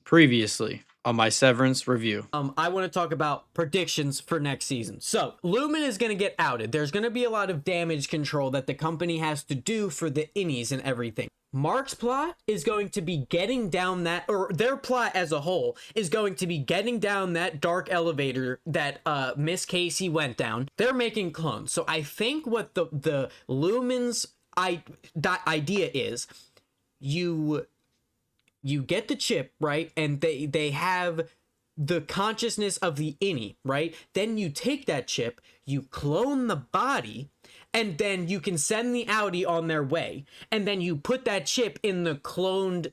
Previously on my Severance review. I want to talk about predictions for next season. So, Lumen is going to get outed. There's going to be a lot of damage control that the company has to do for the innies and everything. Mark's plot is going to be getting down that, or their plot as a whole is going to be getting down that dark elevator that Miss Casey went down. They're making clones. So I think what the Lumen's idea is, you get the chip, right? And they have the consciousness of the innie, right? Then you take that chip, you clone the body, and then you can send the Audi on their way. And then you put that chip in the clone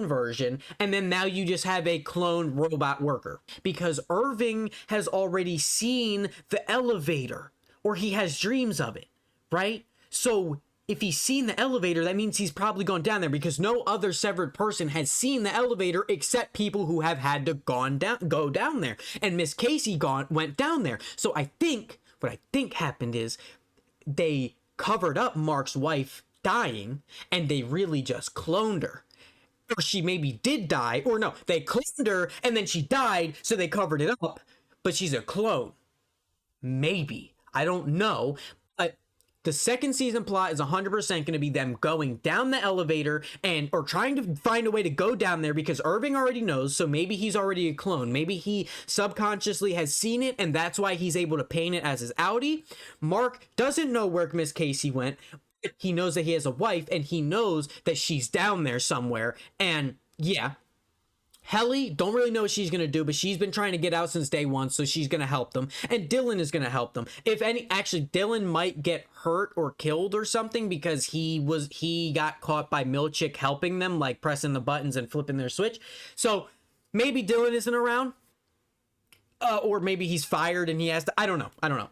version, and then now you just have a cloned robot worker. Because Irving has already seen the elevator, or he has dreams of it, right? So if he's seen the elevator, that means he's probably gone down there, because no other severed person has seen the elevator except people who have had to go down there. And Miss Casey went down there. So what I think happened is they covered up Mark's wife dying, and they really just cloned her. Or she maybe did die, or no, they cloned her and then she died, so they covered it up, but she's a clone. Maybe. I don't know. The second season plot is 100% going to be them going down the elevator or trying to find a way to go down there, because Irving already knows, so maybe he's already a clone. Maybe he subconsciously has seen it, and that's why he's able to paint it as his Audi. Mark doesn't know where Miss Casey went. He knows that he has a wife, and he knows that she's down there somewhere. And yeah, Helly, don't really know what she's going to do, but she's been trying to get out since day one, so she's going to help them. And Dylan is going to help them. Actually, Dylan might get hurt or killed or something, because he got caught by Milchick helping them, like pressing the buttons and flipping their switch. So maybe Dylan isn't around. Or maybe he's fired and he has to, I don't know.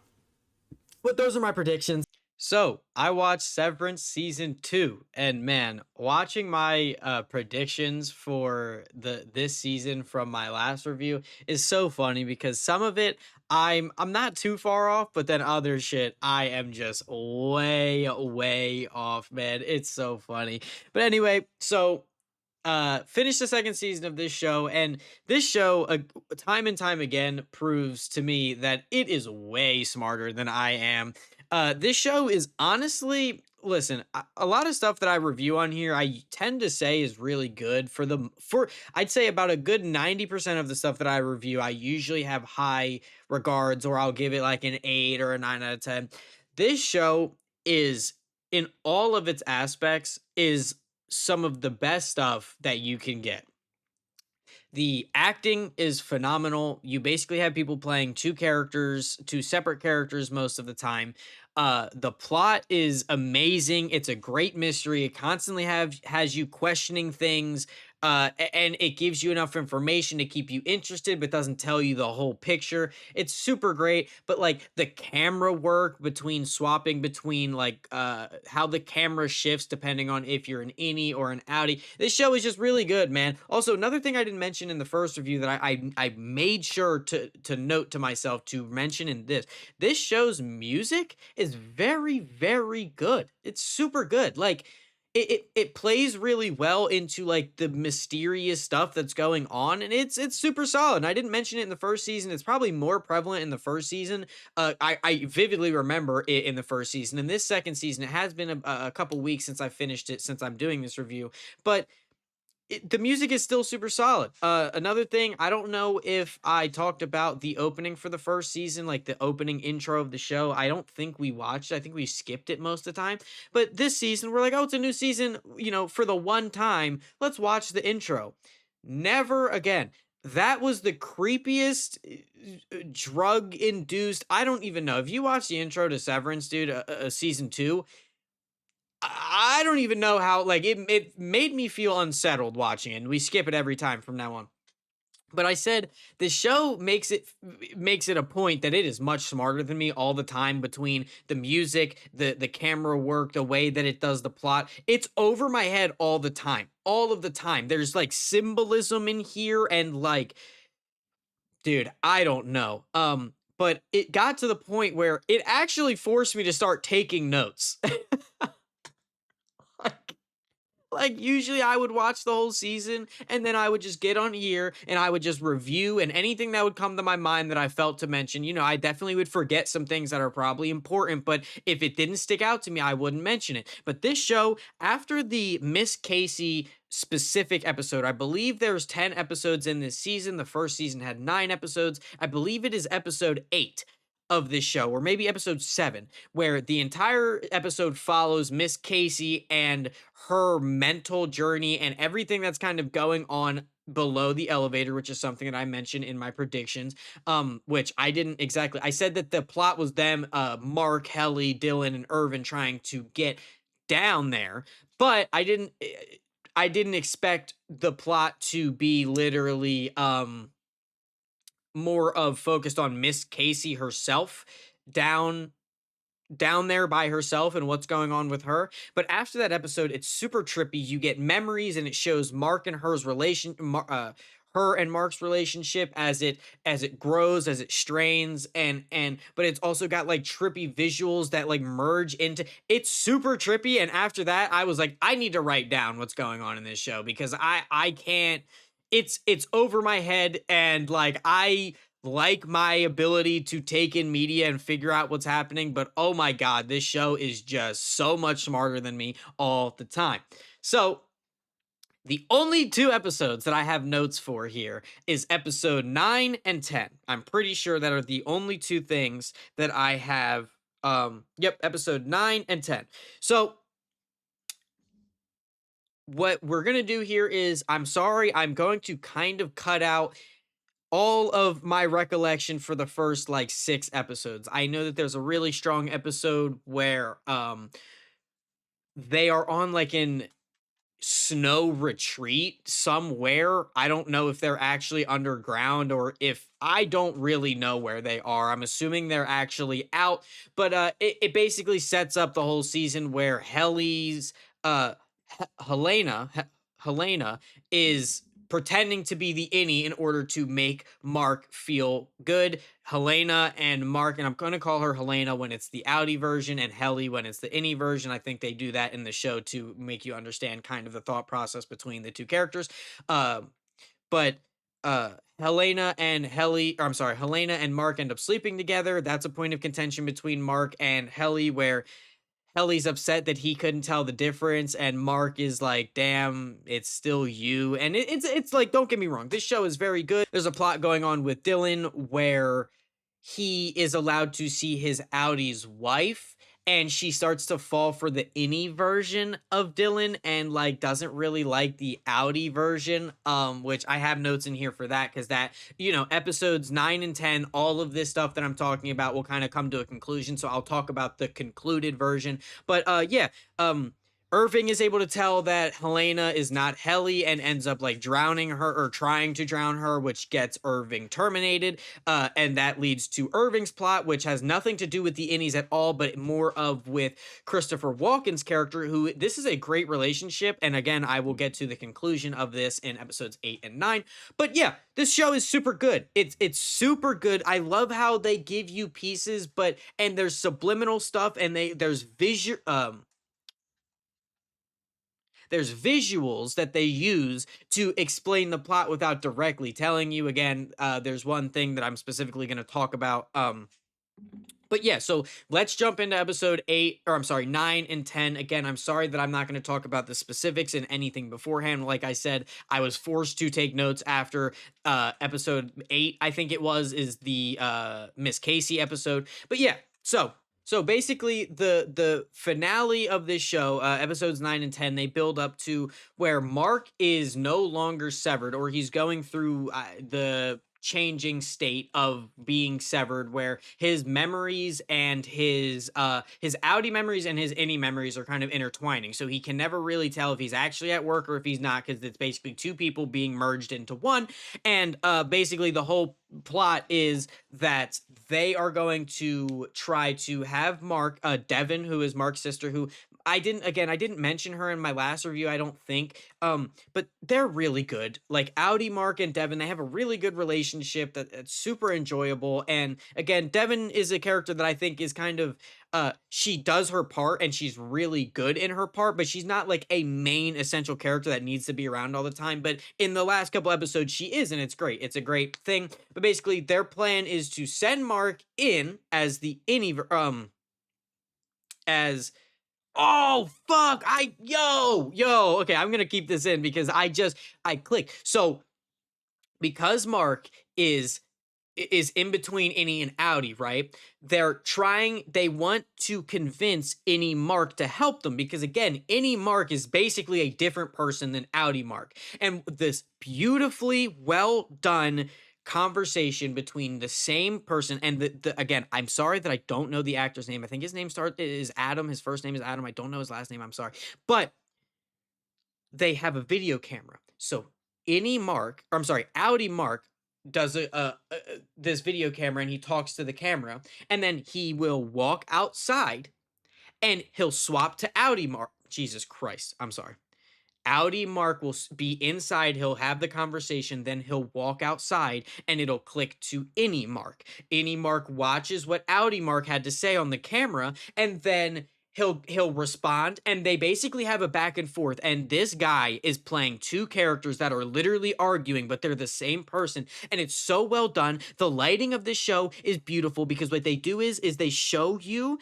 But those are my predictions. So I watched Severance season 2, and man, watching my predictions for this season from my last review is so funny, because some of it I'm not too far off, but then other shit I am just way off, man. It's so funny. But anyway, so finished the second season of this show, and this show time and time again proves to me that it is way smarter than I am. This show is honestly, listen, a lot of stuff that I review on here, I tend to say is really good. I'd say about a good 90% of the stuff that I review, I usually have high regards, or I'll give it like an 8 or a 9 out of 10. This show is, in all of its aspects, is some of the best stuff that you can get. The acting is phenomenal. You basically have people playing two separate characters most of the time. The plot is amazing. It's a great mystery. It constantly has you questioning things, and it gives you enough information to keep you interested, but doesn't tell you the whole picture. It's super great. But like the camera work swapping between like how the camera shifts depending on if you're an innie or an outie. This show is just really good, man. Also, another thing I didn't mention in the first review that I made sure to note to myself to mention in this show's music is very, very good. It's super good. Like it plays really well into like the mysterious stuff that's going on, and it's super solid. And I didn't mention it in the first season. It's probably more prevalent in the first season. I vividly remember it in the first season. In this second season, it has been a couple weeks since I finished it, since I'm doing this review, but the music is still super solid. Another thing, I don't know if I talked about the opening for the first season, like the opening intro of the show. I don't think we watched it. I think we skipped it most of the time. But this season, we're like, oh, it's a new season. For the one time, let's watch the intro. Never again. That was the creepiest drug-induced. I don't even know. If you watch the intro to Severance, dude, season 2, I don't even know how, like, it made me feel unsettled watching it, and we skip it every time from now on. But I said the show makes it a point that it is much smarter than me all the time, between the music, the camera work, the way that it does the plot. It's over my head all the time. All of the time. There's like symbolism in here, and like, dude, I don't know. But it got to the point where it actually forced me to start taking notes. Like, usually I would watch the whole season and then I would just get on here and I would just review, and anything that would come to my mind that I felt to mention. I definitely would forget some things that are probably important, but if it didn't stick out to me, I wouldn't mention it. But this show, after the Miss Casey specific episode, I believe there's 10 episodes in this season. The first season had 9 episodes. I believe it is episode 8 of this show, or maybe episode 7, where the entire episode follows Miss Casey and her mental journey and everything that's kind of going on below the elevator, which is something that I mentioned in my predictions. Which I didn't exactly. I said that the plot was them, Mark, Helly, Dylan, and Irvin trying to get down there, but I didn't expect the plot to be literally more of focused on Miss Casey herself, down down there by herself and what's going on with her. But after that episode, it's super trippy. You get memories, and it shows Mark and her and Mark's relationship as it grows, as it strains, and but it's also got like trippy visuals that like merge into. It's super trippy. And after that, I was like, I need to write down what's going on in this show, because I can't. It's over my head, and like I like my ability to take in media and figure out what's happening, but oh my god, this show is just so much smarter than me all the time. So, the only 2 episodes that I have notes for here is episode 9 and 10. I'm pretty sure that are the only 2 things that I have. Yep, episode 9 and 10. So, what we're going to do here is, I'm sorry, I'm going to kind of cut out all of my recollection for the first like 6 episodes. I know that there's a really strong episode where they are on like an snow retreat somewhere. I don't know if they're actually underground, or if I don't really know where they are. I'm assuming they're actually out, but it basically sets up the whole season where Helly's uh Helena is pretending to be the innie in order to make Mark feel good. Helena and Mark, and I'm going to call her Helena when it's the Audi version, and Helly when it's the innie version. I think they do that in the show to make you understand kind of the thought process between the two characters. But Helena and Helena and Mark end up sleeping together. That's a point of contention between Mark and Helly, where Helly's upset that he couldn't tell the difference, and Mark is like, "Damn, it's still you." And it's like, don't get me wrong, this show is very good. There's a plot going on with Dylan where he is allowed to see his Audi's wife, and she starts to fall for the innie version of Dylan, and like doesn't really like the Audi version. Which I have notes in here for that, because that, episodes 9 and 10, all of this stuff that I'm talking about will kind of come to a conclusion, so I'll talk about the concluded version. But yeah, Irving is able to tell that Helena is not Helly, and ends up like drowning her, or trying to drown her, which gets Irving terminated. And that leads to Irving's plot, which has nothing to do with the innies at all, but more of with Christopher Walken's character, who, this is a great relationship. And again, I will get to the conclusion of this in episodes 8 and 9. But yeah, this show is super good. It's super good. I love how they give you pieces, and there's subliminal stuff, and there's visuals that they use to explain the plot without directly telling you. Again, there's one thing that I'm specifically going to talk about. But yeah, so let's jump into episode 8, or I'm sorry, 9 and 10. Again, I'm sorry that I'm not going to talk about the specifics and anything beforehand. Like I said, I was forced to take notes after episode 8, I think it was, is the Miss Casey episode. But yeah, so basically, the finale of this show, episodes 9 and 10, they build up to where Mark is no longer severed, or he's going through the changing state of being severed, where his memories and his Audi memories and his innie memories are kind of intertwining. So he can never really tell if he's actually at work or if he's not, because it's basically 2 people being merged into one. And basically the whole plot is that they are going to try to have Mark, Devin, who is Mark's sister, who I didn't mention her in my last review, I don't think. But they're really good. Like Audi, Mark, and Devin, they have a really good relationship that's super enjoyable. And again, Devin is a character that I think is kind of she does her part and she's really good in her part, but she's not like a main essential character that needs to be around all the time. But in the last couple episodes, she is, and it's great. It's a great thing. But basically, their plan is to send Mark in as the any as oh fuck okay, I'm gonna keep this in because I clicked. So because Mark is in between Innie and Audi, right? They want to convince Innie Mark to help them because, again, Innie Mark is basically a different person than Audi Mark. And this beautifully well done conversation between the same person and again, I'm sorry that I don't know the actor's name. I think his name is Adam. His first name is Adam. I don't know his last name. I'm sorry. But they have a video camera. So Audi Mark does this video camera and he talks to the camera and then he will walk outside and he'll swap to Audi Mark. Jesus Christ. I'm sorry. Audi Mark will be inside. He'll have the conversation. Then he'll walk outside and it'll click to Innie Mark. Innie Mark watches what Audi Mark had to say on the camera and then he'll respond and they basically have a back and forth, and this guy is playing two characters that are literally arguing but they're the same person, and it's so well done. The lighting of this show is beautiful because what they do is they show you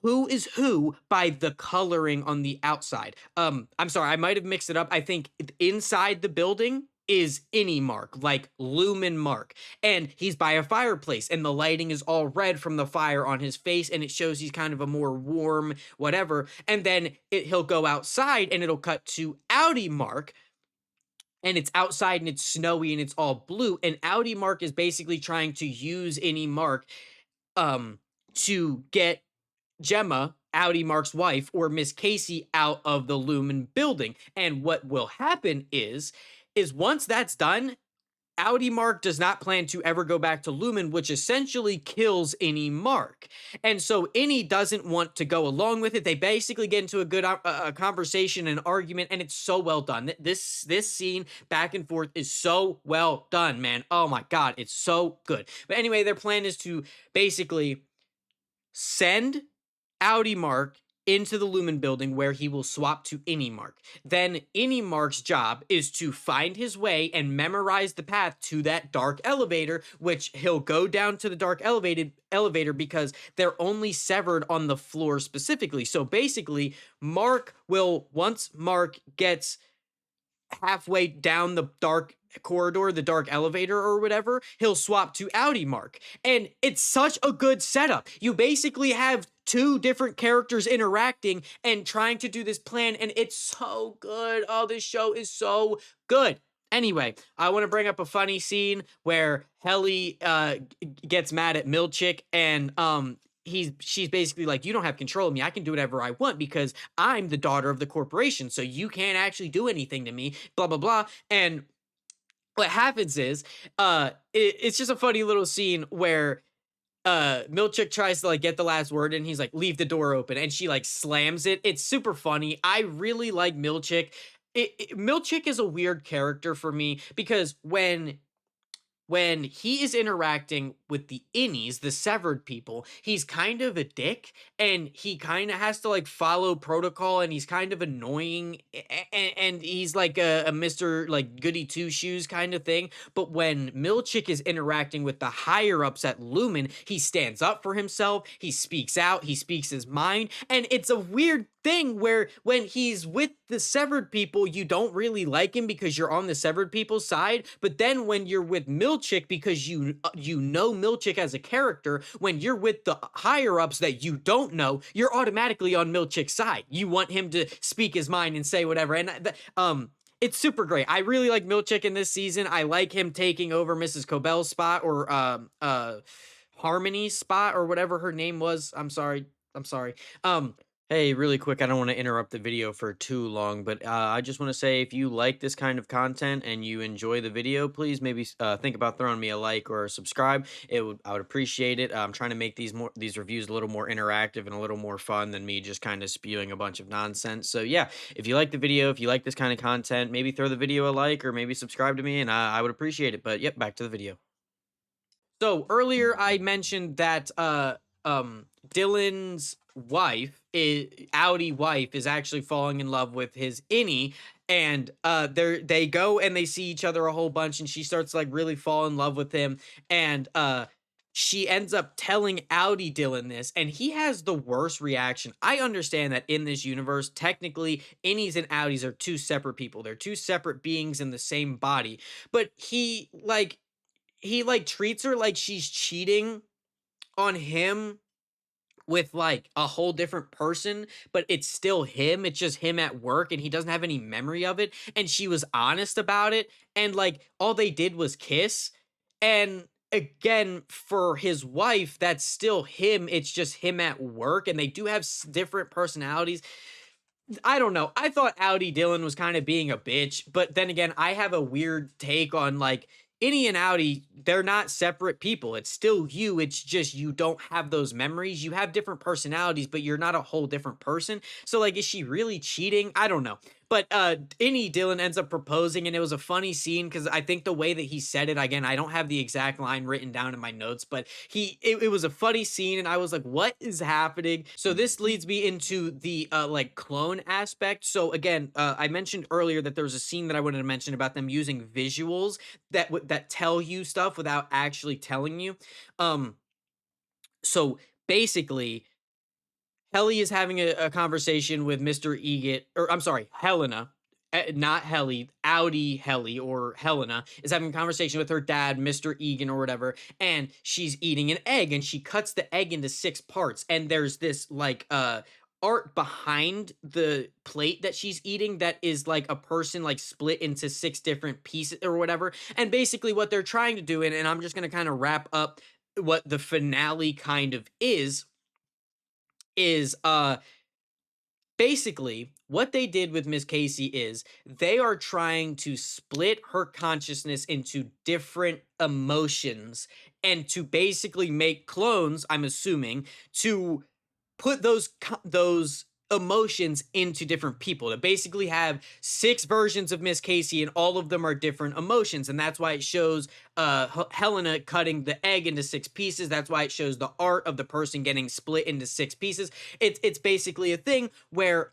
who is who by the coloring on the outside. I'm sorry, I might have mixed it up. I think inside the building is Innie Mark, like Lumen Mark, and he's by a fireplace, and the lighting is all red from the fire on his face, and it shows he's kind of a more warm whatever. And then he'll go outside, and it'll cut to Audi Mark, and it's outside, and it's snowy, and it's all blue. And Audi Mark is basically trying to use Innie Mark to get Gemma, Audi Mark's wife, or Miss Casey out of the Lumen building. And what will happen is once that's done, Audi Mark does not plan to ever go back to Lumen, which essentially kills Innie Mark. And so Innie doesn't want to go along with it. They basically get into a good conversation and argument, and it's so well done. This scene back and forth is so well done, man. Oh my god, it's so good. But anyway, their plan is to basically send Audi Mark into the Lumen building where he will swap to Innie Mark. Then Innie Mark's job is to find his way and memorize the path to that dark elevator, which he'll go down to the dark elevator because they're only severed on the floor specifically. So basically, once Mark gets halfway down the dark corridor, the dark elevator or whatever, he'll swap to Audi Mark. And it's such a good setup. You basically have two different characters interacting and trying to do this plan, and it's so good. Oh, this show is so good. Anyway, I want to bring up a funny scene where Helly gets mad at Milchick, and she's basically like, you don't have control of me. I can do whatever I want because I'm the daughter of the corporation, so you can't actually do anything to me, blah blah blah. And what happens is it's just a funny little scene where Milchick tries to like get the last word and he's like, leave the door open, and she like slams it. It's super funny. I really like Milchick. Milchick is a weird character for me because when he is interacting with the innies, the severed people, he's kind of a dick and he kind of has to like follow protocol, and he's kind of annoying, and he's like a Mr. like goody two shoes kind of thing. But when Milchick is interacting with the higher ups at Lumen, he stands up for himself, he speaks out, he speaks his mind, and it's a weird thing where when he's with the severed people, you don't really like him because you're on the severed people's side. But then when you're with Milchick, because you know Milchick as a character, when you're with the higher ups that you don't know, you're automatically on Milchick's side. You want him to speak his mind and say whatever. And it's super great. I really like Milchick in this season. I like him taking over Mrs. Cobell's spot, or Harmony's spot, or whatever her name was. I'm sorry. Hey, really quick, I don't want to interrupt the video for too long, but I just want to say if you like this kind of content and you enjoy the video, please maybe think about throwing me a like or a subscribe. I would appreciate it. I'm trying to make these reviews a little more interactive and a little more fun than me just kind of spewing a bunch of nonsense. So yeah, if you like the video, if you like this kind of content, maybe throw the video a like or maybe subscribe to me, and I would appreciate it. But yep, back to the video. So earlier I mentioned that Dylan's Audi wife is actually falling in love with his innie, and they go and they see each other a whole bunch, and she starts like really fall in love with him, and she ends up telling Audi Dylan this, and he has the worst reaction. I understand that in this universe, technically, innies and Audis are two separate people. They're two separate beings in the same body. But he treats her like she's cheating on him with like a whole different person, but it's still him. It's just him at work and he doesn't have any memory of it. And she was honest about it. And like all they did was kiss. And again, for his wife, that's still him. It's just him at work. And they do have different personalities. I don't know. I thought Audi Dylan was kind of being a bitch, but then again, I have a weird take on like Innie and Audi, they're not separate people. It's still you. It's just you don't have those memories. You have different personalities, but you're not a whole different person. So like, is she really cheating? I don't know. But Innie Dylan ends up proposing, and it was a funny scene because I think the way that he said it, again, I don't have the exact line written down in my notes, but it was a funny scene, and I was like, what is happening? So this leads me into the like clone aspect. So again, I mentioned earlier that there was a scene that I wanted to mention about them using visuals that tell you stuff without actually telling you. Um, so basically, Helly is having a conversation with Mr. Egit, or I'm sorry, Helena, not Helly, Audi Helly or Helena is having a conversation with her dad, Mr. Egan or whatever, and she's eating an egg and she cuts the egg into 6 parts. And there's this like art behind the plate that she's eating that is like a person like split into 6 different pieces or whatever. And basically what they're trying to do, and I'm just gonna kind of wrap up what the finale kind of is basically what they did with Miss Casey is they are trying to split her consciousness into different emotions and to basically make clones, I'm assuming, to put those emotions into different people, to basically have 6 versions of Miss Casey and all of them are different emotions. And that's why it shows Helena cutting the egg into 6 pieces. That's why it shows the art of the person getting split into 6 pieces. It's basically a thing where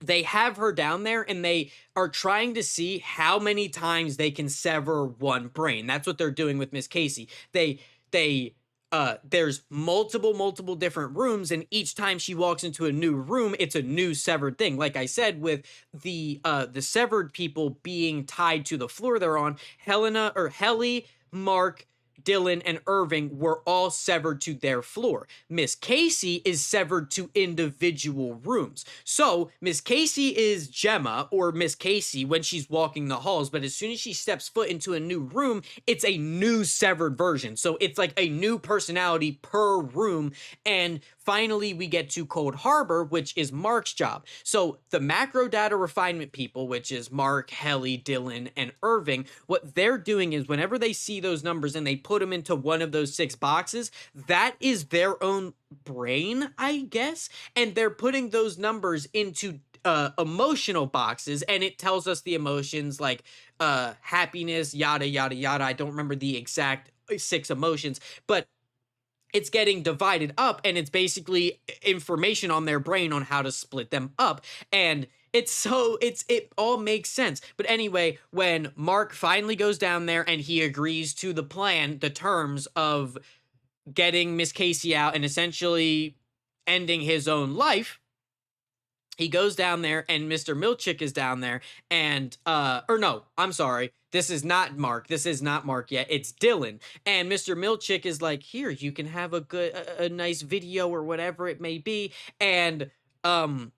they have her down there and they are trying to see how many times they can sever one brain. That's what they're doing with Miss Casey. They there's multiple different rooms, and each time she walks into a new room, it's a new severed thing. Like I said, with the severed people being tied to the floor they're on, Helena or Helly, Mark, Dylan, and Irving were all severed to their floor. Miss Casey is severed to individual rooms. So Miss Casey is Gemma or Miss Casey when she's walking the halls, but as soon as she steps foot into a new room, it's a new severed version. So it's like a new personality per room. And finally, we get to Cold Harbor, which is Mark's job. So the macro data refinement people, which is Mark, Helly, Dylan, and Irving, what they're doing is whenever they see those numbers and they put them into one of those 6 boxes, that is their own brain, I guess. And they're putting those numbers into emotional boxes, and it tells us the emotions like happiness, yada, yada, yada. I don't remember the exact 6 emotions, but it's getting divided up and it's basically information on their brain on how to split them up. And it all makes sense. But anyway, when Mark finally goes down there and he agrees to the plan, the terms of getting Miss Casey out and essentially ending his own life, he goes down there and Mr. Milchick is down there and or no, I'm sorry. This is not Mark. This is not Mark yet. It's Dylan. And Mr. Milchick is like, "Here, you can have a nice video or whatever it may be." And then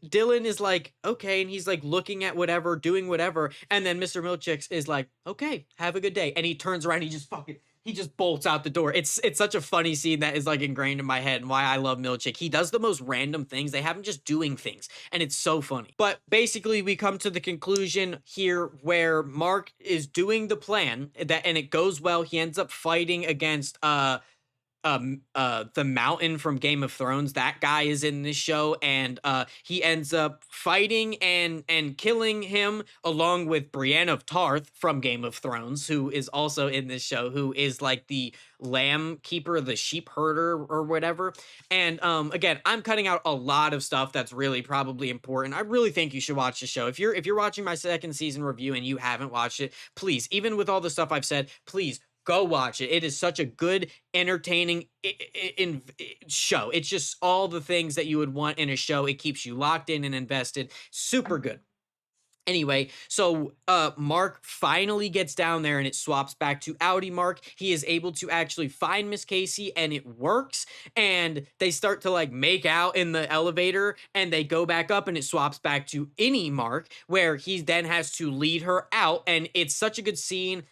Dylan is like, "Okay," and he's like looking at whatever, doing whatever, and then Mr. Milchick is like, "Okay, have a good day." And he turns around, he just fucking he just bolts out the door. It's such a funny scene that is like ingrained in my head and why I love Milchick. He does the most random things. They have him just doing things, and it's so funny. But basically, we come to the conclusion here where Mark is doing the plan that, and it goes well. He ends up fighting against the mountain from Game of Thrones. That guy is in this show, and he ends up fighting and killing him along with Brienne of Tarth from Game of Thrones, who is also in this show, who is like the lamb keeper, the sheep herder or whatever. And again, I'm cutting out a lot of stuff that's really probably important. I really think you should watch the show. If you're watching my second season review and you haven't watched it, please, even with all the stuff I've said, please go watch it. It is such a good, entertaining show. It's just all the things that you would want in a show. It keeps you locked in and invested. Super good. Anyway, so Mark finally gets down there and it swaps back to Audi Mark. He is able to actually find Miss Casey and it works. And they start to like make out in the elevator and they go back up and it swaps back to any Mark where he then has to lead her out. And it's such a good scene.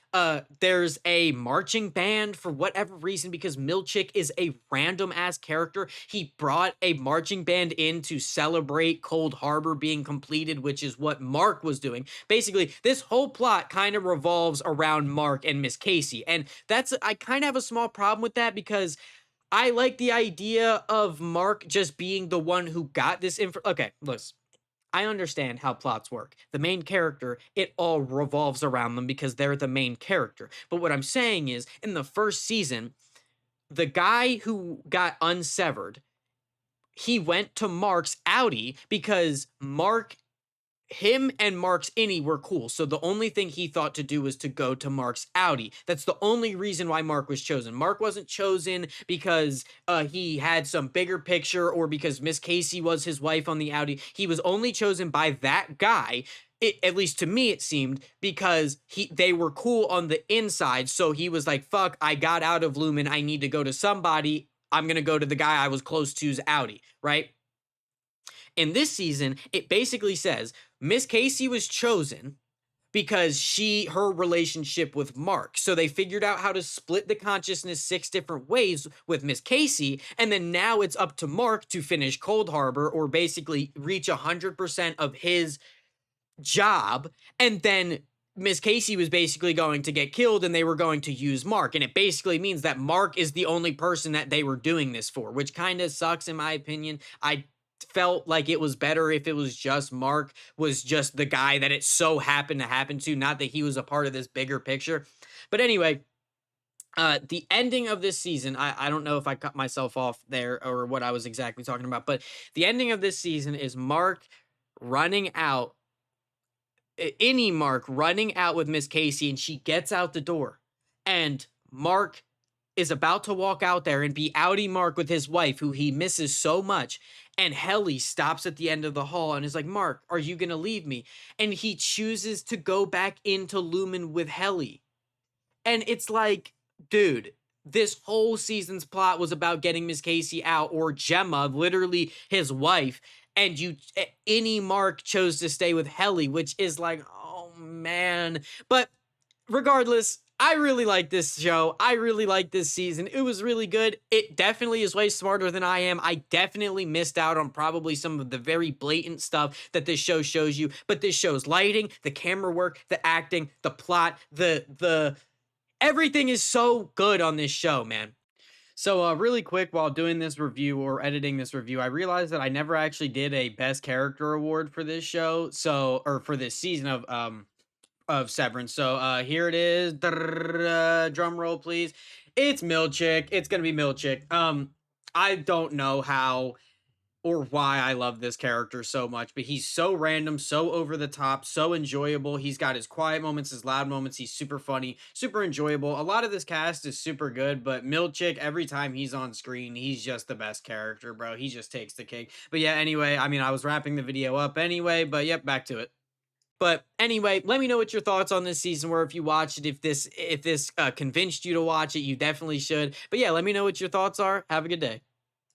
There's a marching band for whatever reason because Milchick is a random ass character. He brought a marching band in to celebrate Cold Harbor being completed, which is what Mark was doing. Basically, this whole plot kind of revolves around Mark and Miss Casey. And I kind of have a small problem with that because I like the idea of Mark just being the one who got this info. Okay, listen. I understand how plots work. The main character, it all revolves around them because they're the main character. But what I'm saying is, in the first season, the guy who got unsevered, he went to Mark's Audi because him and Mark's innie were cool. So the only thing he thought to do was to go to Mark's Audi. That's the only reason why Mark was chosen. Mark wasn't chosen because he had some bigger picture or because Miss Casey was his wife on the Audi. He was only chosen by that guy. At least to me, it seemed because they were cool on the inside. So he was like, fuck, I got out of Lumen. I need to go to somebody. I'm going to go to the guy I was close to's Audi, right? In this season, it basically says Miss Casey was chosen because her relationship with Mark. So they figured out how to split the consciousness 6 different ways with Miss Casey. And then now it's up to Mark to finish Cold Harbor or basically reach 100% of his job. And then Miss Casey was basically going to get killed and they were going to use Mark. And it basically means that Mark is the only person that they were doing this for, which kind of sucks in my opinion. I felt like it was better if it was just Mark was just the guy that it so happened to happen to, not that he was a part of this bigger picture. But anyway, the ending of this season, I don't know if I cut myself off there or what I was exactly talking about, but the ending of this season is Mark running out, any Mark running out with Miss Casey, and she gets out the door. And Mark is about to walk out there and be Audi Mark with his wife, who he misses so much. And Helly stops at the end of the hall and is like, Mark, are you going to leave me? And he chooses to go back into Lumen with Helly. And it's like, dude, this whole season's plot was about getting Miss Casey out, or Gemma, literally his wife. And any Mark chose to stay with Helly, which is like, oh man. But regardless, I really like this show. I really like this season. It was really good. It definitely is way smarter than I am. I definitely missed out on probably some of the very blatant stuff that this show shows you. But this show's lighting, the camera work, the acting, the plot, the everything is so good on this show, man. So really quick, while doing this review or editing this review, I realized that I never actually did a best character award for this show. Or for this season of Severance. So here it is. Drum roll, please. It's Milchick. It's gonna be Milchick. I don't know how or why I love this character so much, but he's so random, so over the top, so enjoyable. He's got his quiet moments, his loud moments. He's super funny, super enjoyable. A lot of this cast is super good, but Milchick, every time he's on screen, he's just the best character, bro. He just takes the cake. But yeah, anyway, I mean, I was wrapping the video up anyway, but yep, back to it. But anyway, let me know what your thoughts on this season were. If you watched it, if this convinced you to watch it, you definitely should. But yeah, let me know what your thoughts are. Have a good day.